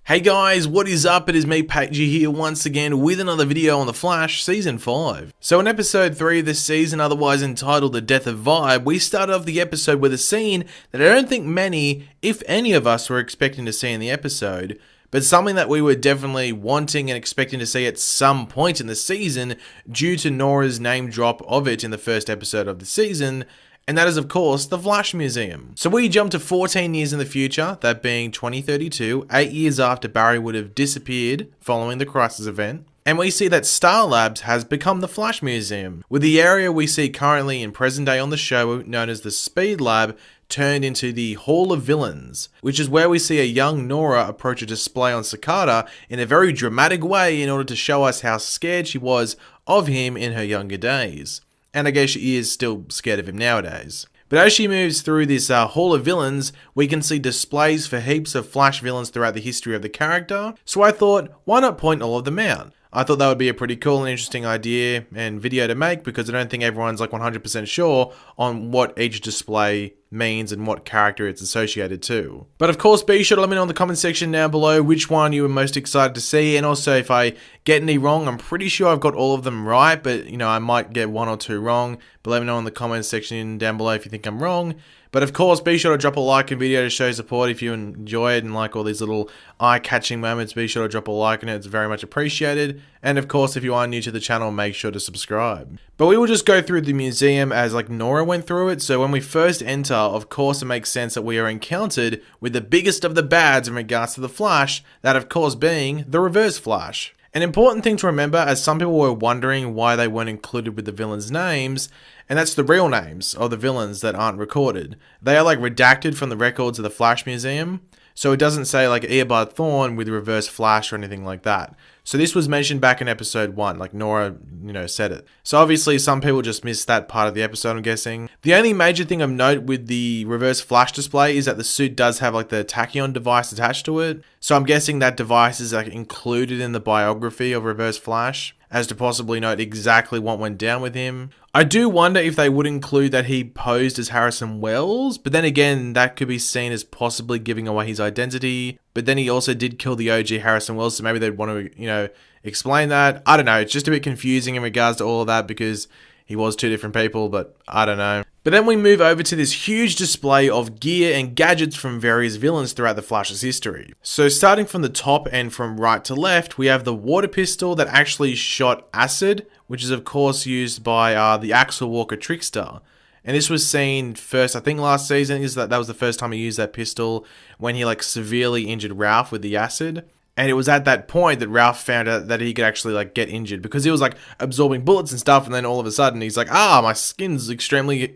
Hey guys, what is up? It is me, Paige, here once again with another video on The Flash Season 5. So in episode 3 of this season, otherwise entitled The Death of Vibe, we start off the episode with a scene that I don't think many, if any of us, were expecting to see in the episode, but something that we were definitely wanting and expecting to see at some point in the season due to Nora's name drop of it in the first episode of the season. And that is, of course, the Flash Museum. So we jump to 14 years in the future, that being 2032, 8 years after Barry would have disappeared following the Crisis event. And we see that Star Labs has become the Flash Museum, with the area we see currently in present day on the show known as the Speed Lab turned into the Hall of Villains, which is where we see a young Nora approach a display on Cicada in a very dramatic way in order to show us how scared she was of him in her younger days. And I guess she is still scared of him nowadays. But as she moves through this Hall of Villains, we can see displays for heaps of Flash villains throughout the history of the character, so I thought, why not point all of them out? I thought that would be a pretty cool and interesting idea and video to make because I don't think everyone's like 100% sure on what each display means and what character it's associated to. But of course, be sure to let me know in the comment section down below which one you were most excited to see, and also if I get any wrong, I'm pretty sure I've got all of them right, but you know, I might get one or two wrong, but let me know in the comment section down below if you think I'm wrong. But of course, be sure to drop a like and video to show support if you enjoy it and like all these little eye-catching moments. Be sure to drop a like on it, it's very much appreciated. And of course, if you are new to the channel, make sure to subscribe. But we will just go through the museum as like Nora went through it. So when we first enter, of course it makes sense that we are encountered with the biggest of the bads in regards to the Flash, that of course being the Reverse Flash. An important thing to remember, as some people were wondering why they weren't included with the villains' names, and that's the real names of the villains that aren't recorded. They are like redacted from the records of the Flash Museum, so it doesn't say like Eobard Thawne with Reverse Flash or anything like that. So this was mentioned back in episode 1, like Nora, said it. So obviously some people just missed that part of the episode, I'm guessing. The only major thing of note with the Reverse Flash display is that the suit does have like the tachyon device attached to it. So I'm guessing that device is like included in the biography of Reverse Flash, as to possibly note exactly what went down with him. I do wonder if they would include that he posed as Harrison Wells, but then again, that could be seen as possibly giving away his identity. But then he also did kill the OG Harrison Wells, so maybe they'd want to, explain that. I don't know, it's just a bit confusing in regards to all of that because he was two different people, but I don't know. But then we move over to this huge display of gear and gadgets from various villains throughout the Flash's history. So starting from the top and from right to left, we have the water pistol that actually shot acid, which is of course used by the Axel Walker Trickster. And this was seen first, I think last season, that was the first time he used that pistol when he like severely injured Ralph with the acid. And it was at that point that Ralph found out that he could actually like get injured because he was like absorbing bullets and stuff, and then all of a sudden he's like, my skin's extremely,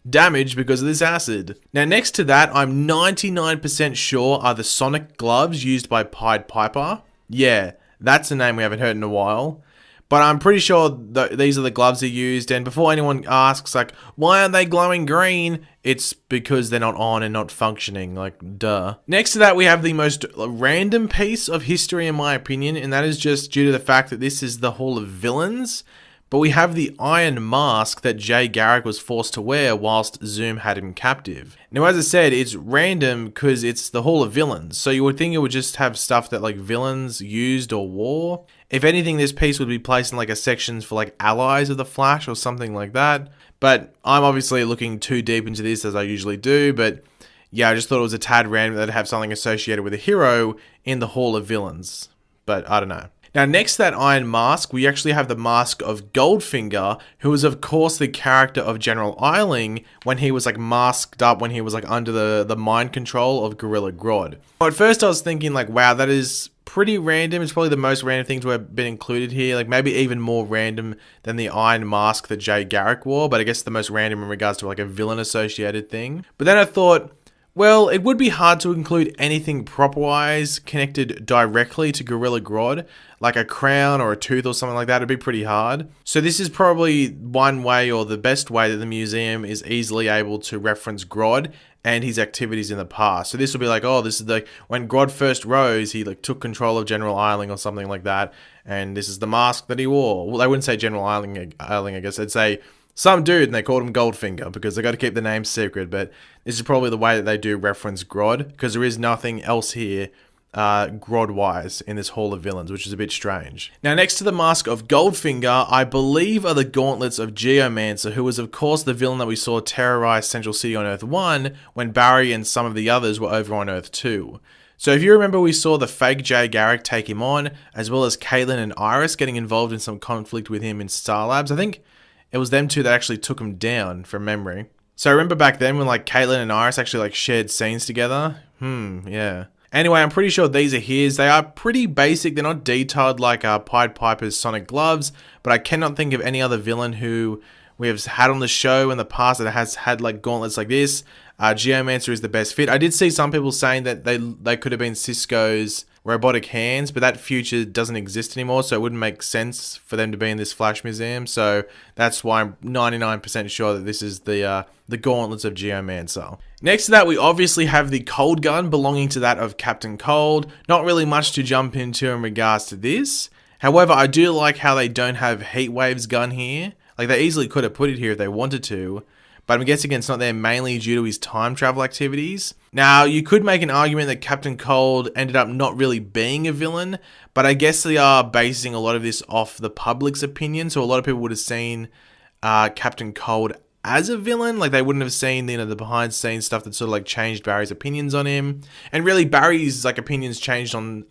damaged because of this acid. Now next to that, I'm 99% sure are the sonic gloves used by Pied Piper. Yeah, that's a name we haven't heard in a while. But I'm pretty sure these are the gloves he used, and before anyone asks, like, why aren't they glowing green? It's because they're not on and not functioning, like, duh. Next to that, we have the most random piece of history, in my opinion, and that is just due to the fact that this is the Hall of Villains. But we have the iron mask that Jay Garrick was forced to wear whilst Zoom had him captive. Now, as I said, it's random because it's the Hall of Villains, so you would think it would just have stuff that like villains used or wore. If anything, this piece would be placed in like a sections for like allies of the Flash or something like that. But I'm obviously looking too deep into this as I usually do, but yeah, I just thought it was a tad random that it'd have something associated with a hero in the Hall of Villains. But I don't know. Now, next to that iron mask, we actually have the mask of Goldfinger, who was, of course, the character of General Eiling when he was, like, masked up when he was, like, under the mind control of Gorilla Grodd. At first, I was thinking, like, wow, that is pretty random. It's probably the most random thing to have been included here. Like, maybe even more random than the iron mask that Jay Garrick wore, but I guess the most random in regards to, like, a villain-associated thing. But then I thought, well, it would be hard to include anything prop-wise connected directly to Gorilla Grodd, like a crown or a tooth or something like that. It'd be pretty hard. So this is probably one way, or the best way, that the museum is easily able to reference Grodd and his activities in the past. So this will be like, oh, this is the when Grodd first rose, he like took control of General Eiling or something like that, and this is the mask that he wore. Well, they wouldn't say General Eiling, I guess they'd say some dude, and they called him Goldfinger because they got to keep the name secret. But this is probably the way that they do reference Grodd, because there is nothing else here Grodd-wise in this Hall of Villains, which is a bit strange. Now, next to the mask of Goldfinger, I believe are the gauntlets of Geomancer, who was of course the villain that we saw terrorize Central City on Earth 1 when Barry and some of the others were over on Earth 2. So if you remember, we saw the fake Jay Garrick take him on, as well as Caitlin and Iris getting involved in some conflict with him in Star Labs. I think it was them two that actually took him down, from memory. So I remember back then when like Caitlin and Iris actually like shared scenes together. Yeah. Anyway, I'm pretty sure these are his. They are pretty basic. They're not detailed like Pied Piper's Sonic Gloves, but I cannot think of any other villain who we have had on the show in the past that has had like gauntlets like this. Geomancer is the best fit. I did see some people saying that they could have been Cisco's robotic hands, but that future doesn't exist anymore, so it wouldn't make sense for them to be in this Flash Museum. So that's why I'm 99% sure that this is the gauntlets of Geomancer. Next to that, we obviously have the Cold Gun belonging to that of Captain Cold. Not really much to jump into in regards to this. However, I do like how they don't have Heatwave's gun here. Like, they easily could have put it here if they wanted to, but I'm guessing it's not there mainly due to his time travel activities. Now, you could make an argument that Captain Cold ended up not really being a villain, but I guess they are basing a lot of this off the public's opinion, so a lot of people would have seen Captain Cold as a villain. Like, they wouldn't have seen, you know, the behind the scenes stuff that sort of like changed Barry's opinions on him. And really, Barry's like opinions changed on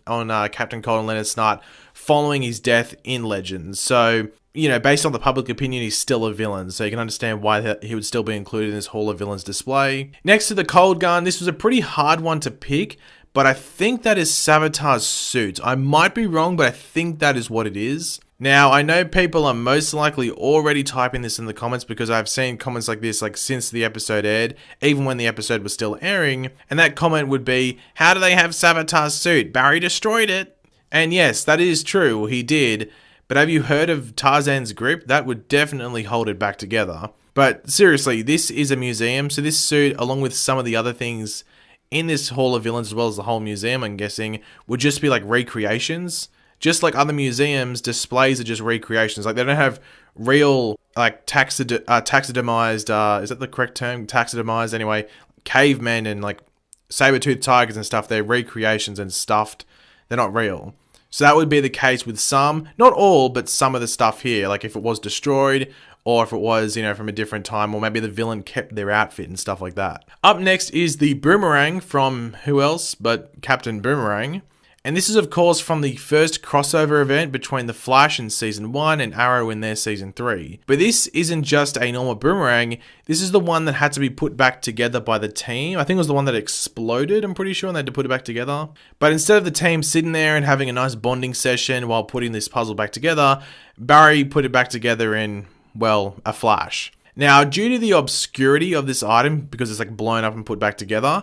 Captain Cold and Leonard Snart following his death in Legends. So, you know, based on the public opinion, he's still a villain, so you can understand why he would still be included in this Hall of Villains display. Next to the Cold Gun, this was a pretty hard one to pick, but I think that is Savitar's suit. I might be wrong, but I think that is what it is. Now, I know people are most likely already typing this in the comments because I've seen comments like this like since the episode aired, even when the episode was still airing, and that comment would be, how do they have Savitar's suit? Barry destroyed it. And yes, that is true, he did. But have you heard of Tarzan's grip? That would definitely hold it back together. But seriously, this is a museum, so this suit, along with some of the other things in this Hall of Villains, as well as the whole museum, I'm guessing, would just be like recreations. Just like other museums, displays are just recreations. Like, they don't have real, like, taxidermized, is that the correct term? Taxidermized, anyway, cavemen and, like, saber-toothed tigers and stuff. They're recreations and stuffed. They're not real. So that would be the case with some, not all, but some of the stuff here. Like if it was destroyed, or if it was, you know, from a different time, or maybe the villain kept their outfit and stuff like that. Up next is the Boomerang from who else but Captain Boomerang. And this is, of course, from the first crossover event between The Flash in Season 1 and Arrow in their Season 3. But this isn't just a normal boomerang, this is the one that had to be put back together by the team. I think it was the one that exploded, I'm pretty sure, and they had to put it back together. But instead of the team sitting there and having a nice bonding session while putting this puzzle back together, Barry put it back together in, well, a flash. Now, due to the obscurity of this item, because it's like blown up and put back together,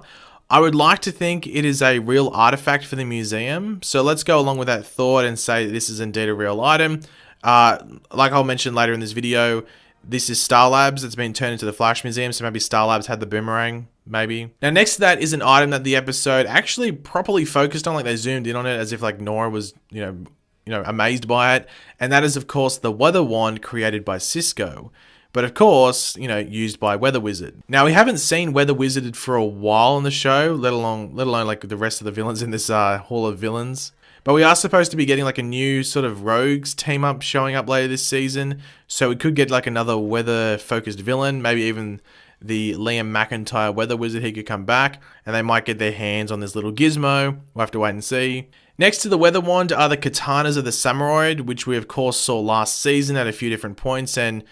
I would like to think it is a real artifact for the museum. So let's go along with that thought and say this is indeed a real item. Like I'll mention later in this video, this is Star Labs. It's been turned into the Flash Museum, so maybe Star Labs had the boomerang, maybe. Now, next to that is an item that the episode actually properly focused on. Like, they zoomed in on it as if like Nora was, you know, amazed by it. And that is, of course, the weather wand created by Cisco. But of course, you know, used by Weather Wizard. Now, we haven't seen Weather Wizard for a while on the show, let alone like the rest of the villains in this Hall of Villains. But we are supposed to be getting like a new sort of rogues team up showing up later this season. So we could get like another weather-focused villain, maybe even the Liam McIntyre Weather Wizard. He could come back, and they might get their hands on this little gizmo. We'll have to wait and see. Next to the Weather Wand are the Katanas of the Samuroid, which we of course saw last season at a few different points, and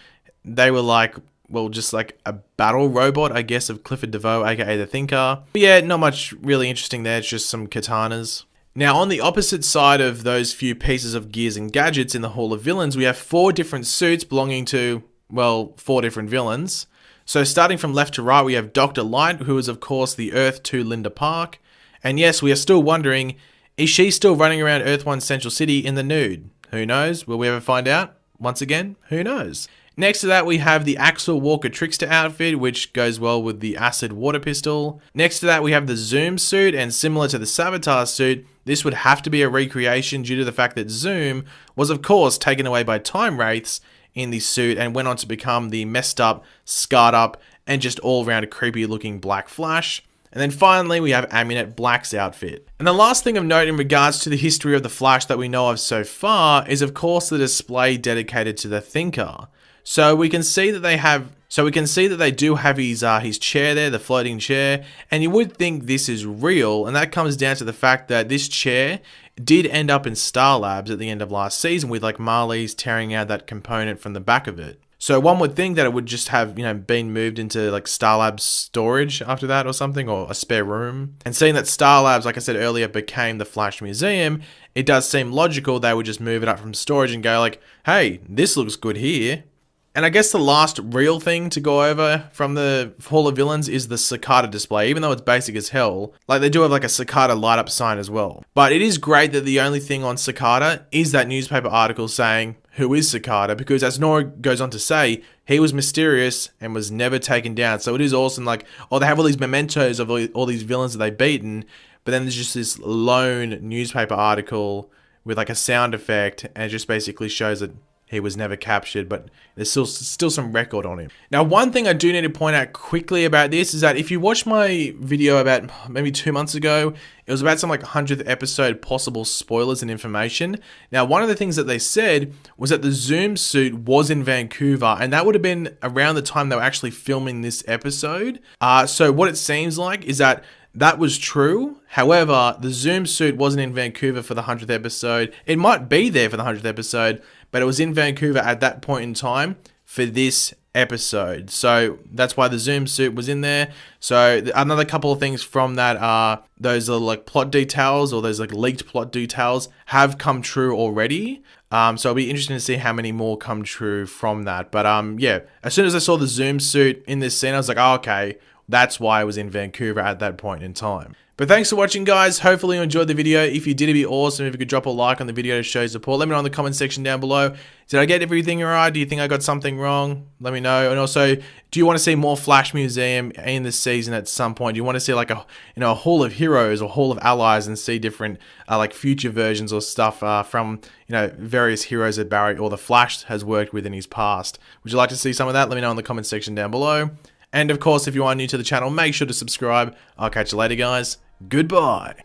they were like, well, just like a battle robot, I guess, of Clifford DeVoe, aka the Thinker. But yeah, not much really interesting there, it's just some katanas. Now, on the opposite side of those few pieces of gears and gadgets in the Hall of Villains, we have 4 different suits belonging to, well, 4 different villains. So starting from left to right, we have Dr. Light, who is of course the Earth 2 Linda Park. And yes, we are still wondering, is she still running around Earth 1 Central City in the nude? Who knows? Will we ever find out? Once again, who knows? Next to that, we have the Axel Walker Trickster outfit, which goes well with the acid water pistol. Next to that, we have the Zoom suit, and similar to the Savitar suit, this would have to be a recreation due to the fact that Zoom was, of course, taken away by time wraiths in the suit and went on to become the messed up, scarred up, and just all-round creepy looking Black Flash. And then finally, we have Amunet Black's outfit. And the last thing of note in regards to the history of the Flash that we know of so far is of course the display dedicated to the Thinker. So we can see that they do have his chair there, the floating chair, and you would think this is real, and that comes down to the fact that this chair did end up in Star Labs at the end of last season with like Marley's tearing out that component from the back of it. So one would think that it would just have, been moved into like Star Labs storage after that or something, or a spare room. And seeing that Star Labs, like I said earlier, became the Flash Museum, it does seem logical they would just move it up from storage and go like, hey, this looks good here. And I guess the last real thing to go over from the Hall of Villains is the Cicada display, even though it's basic as hell. Like, they do have like a Cicada light up sign as well. But it is great that the only thing on Cicada is that newspaper article saying, who is Cicada? Because as Nora goes on to say, he was mysterious and was never taken down. So it is awesome, like, oh, they have all these mementos of all these villains that they've beaten, but then there's just this lone newspaper article with like a sound effect, and it just basically shows that he was never captured, but there's still some record on him. Now, one thing I do need to point out quickly about this is that if you watch my video about maybe 2 months ago, it was about some like 100th episode possible spoilers and information. Now, one of the things that they said was that the Zoom suit was in Vancouver, and that would have been around the time they were actually filming this episode. So what it seems like is that that was true. However, the Zoom suit wasn't in Vancouver for the 100th episode. It might be there for the 100th episode, but it was in Vancouver at that point in time for this episode. So that's why the Zoom suit was in there. So another couple of things from that are those are like plot details, or those like leaked plot details have come true already. So it'll be interesting to see how many more come true from that. But yeah, as soon as I saw the Zoom suit in this scene, I was like, oh, okay, that's why I was in Vancouver at that point in time. But thanks for watching, guys. Hopefully you enjoyed the video. If you did, it'd be awesome if you could drop a like on the video to show support. Let me know in the comment section down below. Did I get everything right? Do you think I got something wrong? Let me know. And also, do you want to see more Flash Museum in this season at some point? Do you want to see like a Hall of Heroes or Hall of Allies and see different like future versions or stuff from various heroes that Barry or the Flash has worked with in his past? Would you like to see some of that? Let me know in the comment section down below. And of course, if you are new to the channel, make sure to subscribe. I'll catch you later, guys. Goodbye.